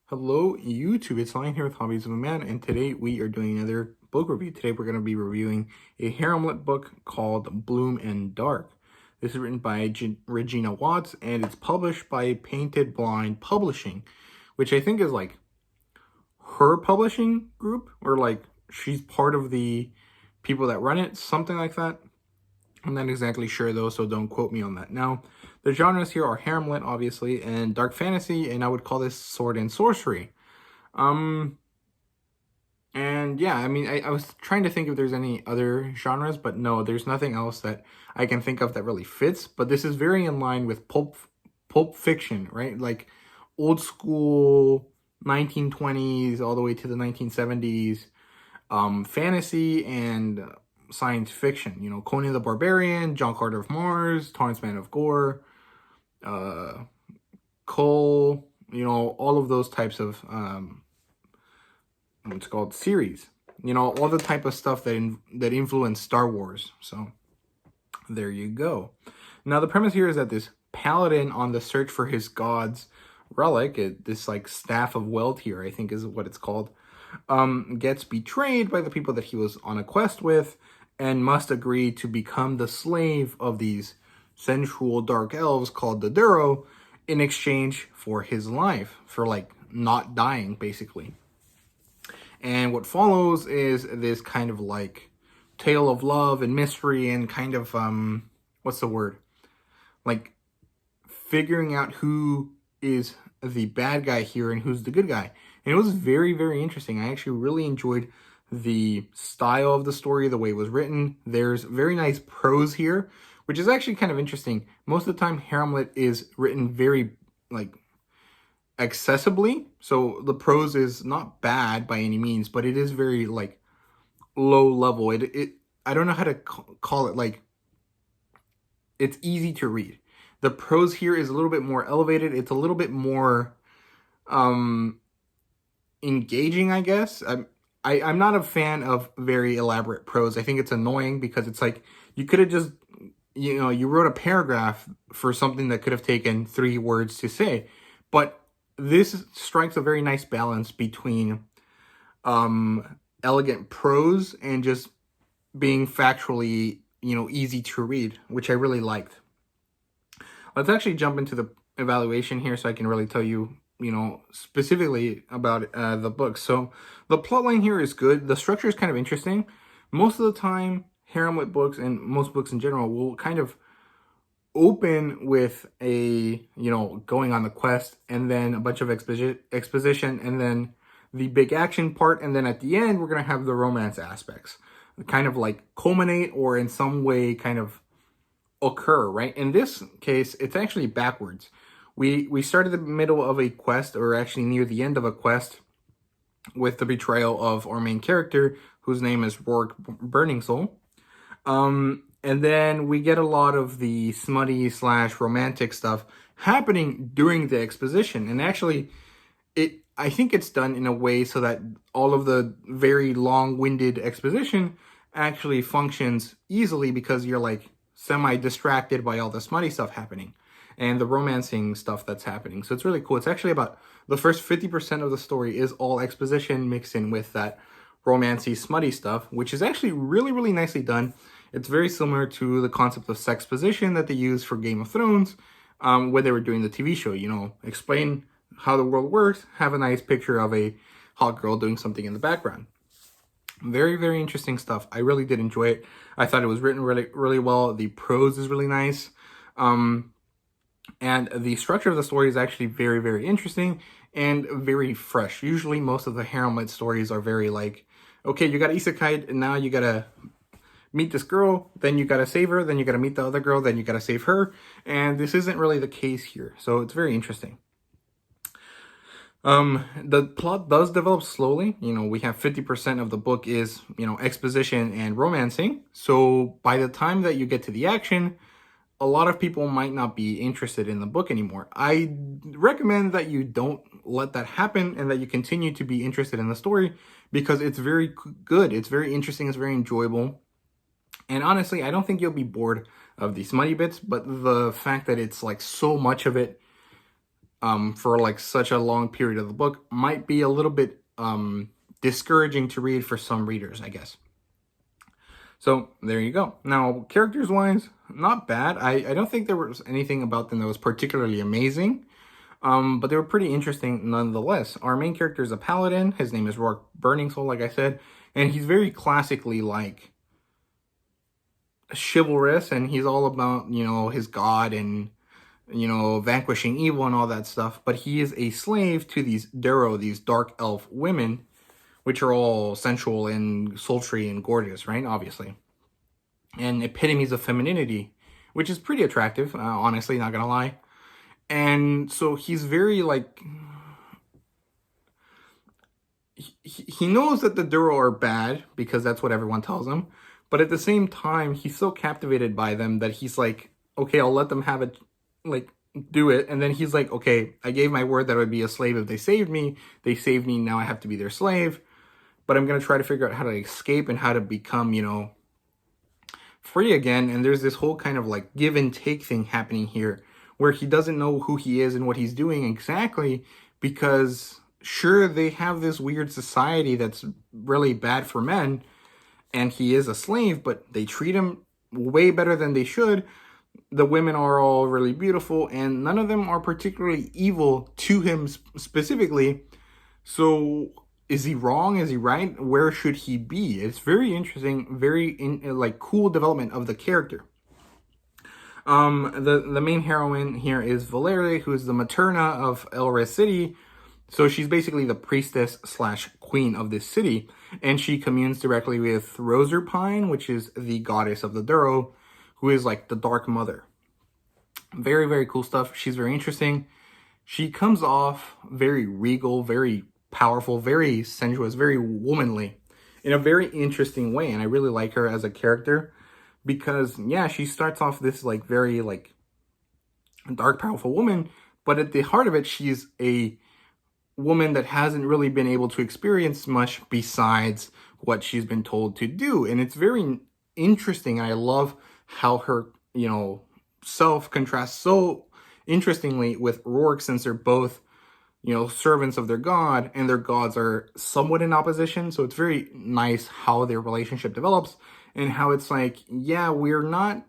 Hello YouTube, it's Lion here with Hobbies of a Man, and today we are doing another book review. Today we're going to be reviewing a Haremlit book called Bloom and Dark. This is written by Regina Watts, and it's published by Painted Blind Publishing, which I think is like her publishing group, or like she's part of the people that run it, something like that. I'm not exactly sure though, so don't quote me on that. Now, the genres here are Haremlit, obviously, and dark fantasy, and I would call this sword and sorcery. And yeah, I mean, I was trying to think if there's any other genres, but no, there's nothing else that I can think of that really fits. But this is very in line with pulp fiction, right? Like old school 1920s all the way to the 1970s, fantasy and science fiction. You know, Conan the Barbarian, John Carter of Mars, Torrance Man of Gore, Cole, you know, all of those types of what's called series. You know, all the type of stuff that influenced Star Wars. So there you go. Now the premise here is that this paladin on the search for his god's relic, this like staff of Weltyr, I think is what it's called, gets betrayed by the people that he was on a quest with, and must agree to become the slave of these sensual dark elves called the Duro in exchange for his life, for like not dying, basically. And what follows is this kind of like tale of love and mystery and kind of, what's the word? Like figuring out who is the bad guy here and who's the good guy. And it was very, very interesting. I actually really enjoyed the style of the story, the way it was written. There's very nice prose here, which is actually kind of interesting. Most of the time, Haremlit is written very, like, accessibly. So the prose is not bad by any means, but it is very, like, low level. I don't know how to call it, like, it's easy to read. The prose here is a little bit more elevated. It's a little bit more engaging, I guess. I'm not a fan of very elaborate prose. I think it's annoying because it's like you could have just, you know, you wrote a paragraph for something that could have taken 3 words to say. But this strikes a very nice balance between elegant prose and just being factually, you know, easy to read, which I really liked. Let's actually jump into the evaluation here so I can really tell you, you know, specifically about the book. So the plotline here is good. The structure is kind of interesting. Most of the time, Haremlit books and most books in general will kind of open with a, you know, going on the quest and then a bunch of exposition and then the big action part. And then at the end, we're going to have the romance aspects kind of like culminate or in some way kind of occur, right? In this case, it's actually backwards. We started the middle of a quest, or actually near the end of a quest, with the betrayal of our main character, whose name is Rourke Burning Soul. And then we get a lot of the smutty / romantic stuff happening during the exposition. And actually, I think it's done in a way so that all of the very long-winded exposition actually functions easily because you're like semi-distracted by all the smutty stuff happening and the romancing stuff that's happening. So it's really cool. It's actually about the first 50% of the story is all exposition mixed in with that romancy, smutty stuff, which is actually really, really nicely done. It's very similar to the concept of sexposition that they use for Game of Thrones when they were doing the TV show. You know, explain how the world works, have a nice picture of a hot girl doing something in the background. Very, very interesting stuff. I really did enjoy it. I thought it was written really, really well. The prose is really nice. And the structure of the story is actually very, very interesting and very fresh. Usually most of the Haremlit stories are very like, okay, you got isekai, and now you gotta meet this girl, then you gotta save her, then you gotta meet the other girl, then you gotta save her. And this isn't really the case here. So it's very interesting. The plot does develop slowly. You know, we have 50% of the book is, you know, exposition and romancing. So by the time that you get to the action, a lot of people might not be interested in the book anymore. I recommend that you don't let that happen and that you continue to be interested in the story because it's very good. It's very interesting. It's very enjoyable. And honestly, I don't think you'll be bored of the smutty bits, but the fact that it's like so much of it for like such a long period of the book might be a little bit discouraging to read for some readers, I guess. So there you go. Now, characters wise, not bad. I don't think there was anything about them that was particularly amazing. But they were pretty interesting nonetheless. Our main character is a paladin. His name is Rourke Burning Soul, like I said. And he's very classically like chivalrous, and he's all about, you know, his god and, you know, vanquishing evil and all that stuff. But he is a slave to these Darrow, these dark elf women, which are all sensual and sultry and gorgeous, right? Obviously. And epitomes of femininity, which is pretty attractive, honestly, not gonna lie. And so he's very, like, he knows that the Darrow are bad, because that's what everyone tells him. But at the same time, he's so captivated by them that he's like, okay, I'll let them have it, like, do it. And then he's like, okay, I gave my word that I would be a slave if they saved me. They saved me, now I have to be their slave. But I'm going to try to figure out how to escape and how to become, you know, free again. And there's this whole kind of like give and take thing happening here, where he doesn't know who he is and what he's doing exactly, because sure, they have this weird society that's really bad for men, and he is a slave, but they treat him way better than they should. The women are all really beautiful, and none of them are particularly evil to him specifically. So is he wrong? Is he right? Where should he be? It's very interesting, very like cool development of the character. The main heroine here is Valeria, who is the Materna of Elris City. So she's basically the priestess / queen of this city, and she communes directly with Roserpine, which is the goddess of the Darrow, who is like the Dark Mother. Very, very cool stuff. She's very interesting. She comes off very regal, very powerful, very sensuous, very womanly in a very interesting way. And I really like her as a character because, yeah, she starts off this like very like dark, powerful woman, but at the heart of it, she's a woman that hasn't really been able to experience much besides what she's been told to do. And it's very interesting. I love how her, you know, self contrasts so interestingly with Rourke, since they're both, you know, servants of their god, and their gods are somewhat in opposition. So it's very nice how their relationship develops, and how it's like, yeah, we're not,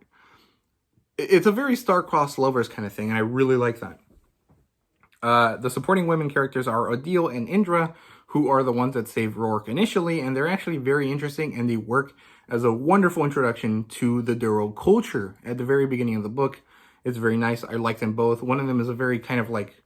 it's a very star-crossed lovers kind of thing, and I really like that. The supporting women characters are Odile and Indra, who are the ones that saved Rourke initially, and they're actually very interesting, and they work as a wonderful introduction to the Darrow culture at the very beginning of the book. It's very nice. I like them both. One of them is a very kind of like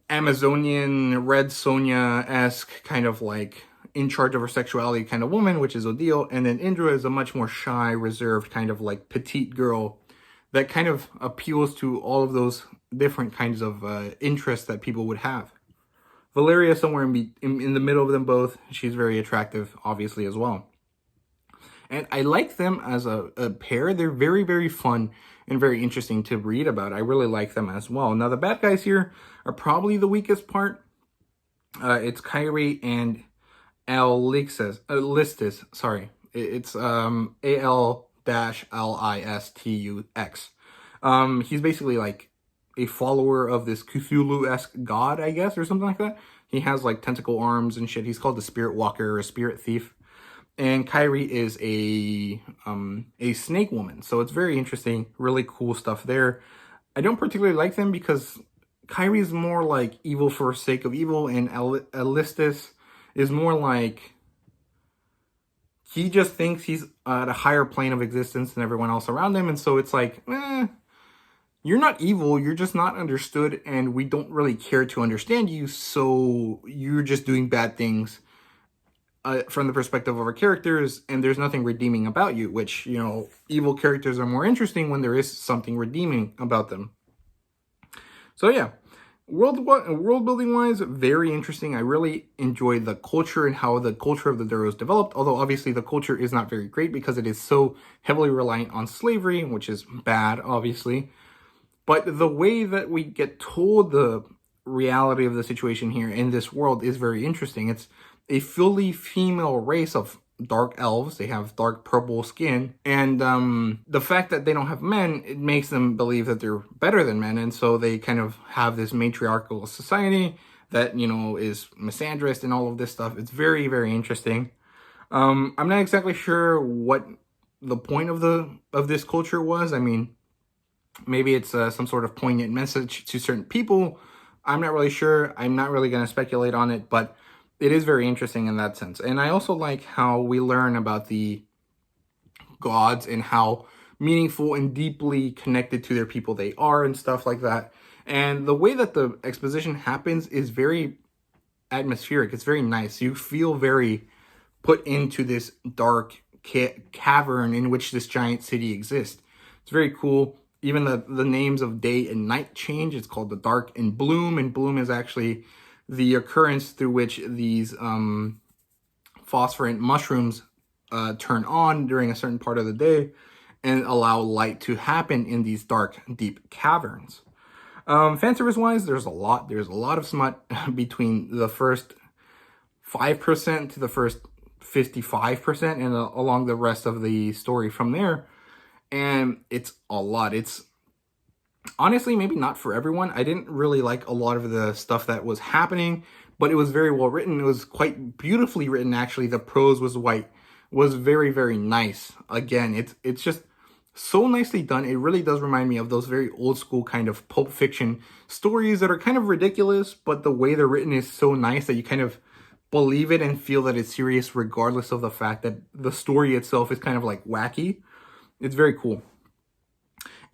Amazonian, Red Sonja-esque kind of like in charge of her sexuality kind of woman, which is Odile, and then Indra is a much more shy, reserved kind of like petite girl that kind of appeals to all of those different kinds of interests that people would have. Valeria is somewhere in the middle of them both. She's very attractive, obviously, as well. And I like them as a pair. They're very, very fun and very interesting to read about. I really like them as well. Now, the bad guys here are probably the weakest part. It's Kyrie and Listus. Sorry. It's Al-Listux. He's basically like a follower of this Cthulhu-esque god, I guess, or something like that. He has like tentacle arms and shit. He's called the Spirit Walker or a Spirit Thief. And Kyrie is a snake woman. So it's very interesting, really cool stuff there. I don't particularly like them because Kyrie is more like evil for sake of evil, and Alistus is more like he just thinks he's at a higher plane of existence than everyone else around him. And so it's like, you're not evil, you're just not understood, and we don't really care to understand you, so you're just doing bad things from the perspective of our characters, and there's nothing redeeming about you, which, you know, evil characters are more interesting when there is something redeeming about them. So yeah, world building wise, very interesting. I really enjoyed the culture and how the culture of the Darrows developed, although obviously the culture is not very great because it is so heavily reliant on slavery, which is bad, obviously. But the way that we get told the reality of the situation here in this world is very interesting. It's a fully female race of dark elves. They have dark purple skin. And the fact that they don't have men, it makes them believe that they're better than men. And so they kind of have this matriarchal society that, you know, is misandrist and all of this stuff. It's very, very interesting. I'm not exactly sure what the point of this culture was. I mean, maybe it's some sort of poignant message to certain people. I'm not really sure. I'm not really going to speculate on it, but it is very interesting in that sense. And I also like how we learn about the gods and how meaningful and deeply connected to their people they are and stuff like that. And the way that the exposition happens is very atmospheric. It's very nice. You feel very put into this dark cavern in which this giant city exists. It's very cool. Even the names of day and night change. It's called the dark and bloom is actually the occurrence through which these phosphorant mushrooms turn on during a certain part of the day and allow light to happen in these dark, deep caverns. Fan service wise, there's a lot of smut between the first 5% to the first 55% and along the rest of the story from there. And it's a lot. It's honestly maybe not for everyone. I didn't really like a lot of the stuff that was happening, but it was very well written. It was quite beautifully written, actually. The prose was very, very nice. Again, it's just so nicely done. It really does remind me of those very old school kind of Pulp Fiction stories that are kind of ridiculous, but the way they're written is so nice that you kind of believe it and feel that it's serious regardless of the fact that the story itself is kind of like wacky. It's very cool.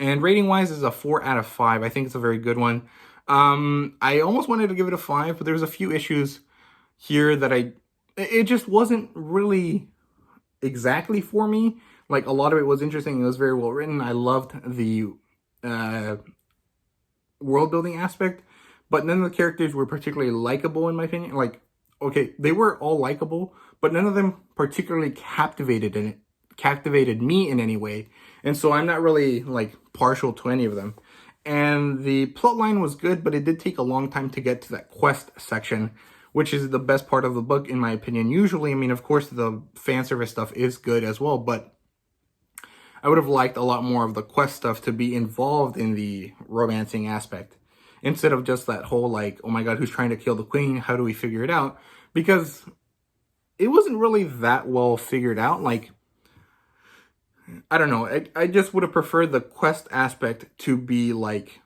And rating wise is a 4 out of 5. I think it's a very good one. I almost wanted to give it a 5, but there's a few issues here that it just wasn't really exactly for me. Like, a lot of it was interesting. It was very well written. I loved the world building aspect, but none of the characters were particularly likable in my opinion. Like, okay, they were all likable, but none of them particularly captivated me in any way. And so I'm not really like partial to any of them. And the plot line was good, but it did take a long time to get to that quest section, which is the best part of the book in my opinion. Usually, I mean, of course the fan service stuff is good as well, but I would have liked a lot more of the quest stuff to be involved in the romancing aspect, instead of just that whole like, oh my god, who's trying to kill the queen? How do we figure it out? Because it wasn't really that well figured out. Like, I don't know. I just would have preferred the quest aspect to be like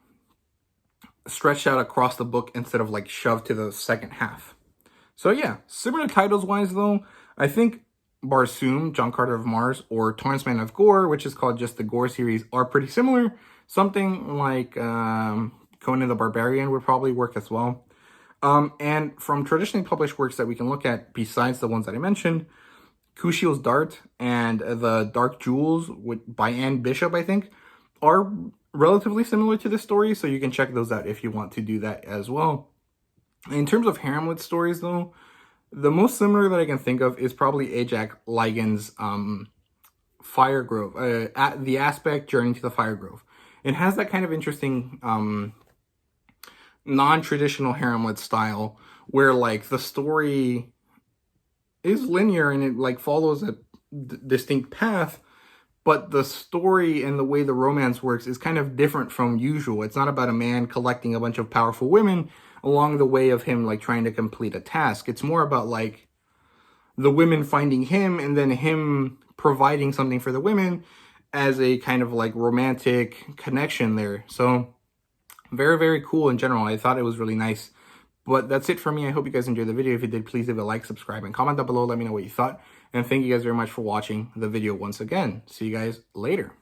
stretched out across the book instead of like shoved to the second half. So yeah, similar titles wise though, I think Barsoom, John Carter of Mars, or Torrenceman of Gore, which is called just the Gore series, are pretty similar. Something like Conan the Barbarian would probably work as well. And from traditionally published works that we can look at, besides the ones that I mentioned, Kushiel's Dart and The Dark Jewels by Anne Bishop, I think, are relatively similar to this story, so you can check those out if you want to do that as well. In terms of harem-lit stories, though, the most similar that I can think of is probably Ajax Ligon's Fire Grove, the aspect Journey to the Fire Grove. It has that kind of interesting non-traditional harem-lit style where like the story is linear and it like follows a distinct path, but the story and the way the romance works is kind of different from usual. It's not about a man collecting a bunch of powerful women along the way of him like trying to complete a task. It's more about like the women finding him and then him providing something for the women as a kind of like romantic connection there. So very, very cool in general. I thought it was really nice. But that's it for me. I hope you guys enjoyed the video. If you did, please leave a like, subscribe, and comment down below. Let me know what you thought. And thank you guys very much for watching the video once again. See you guys later.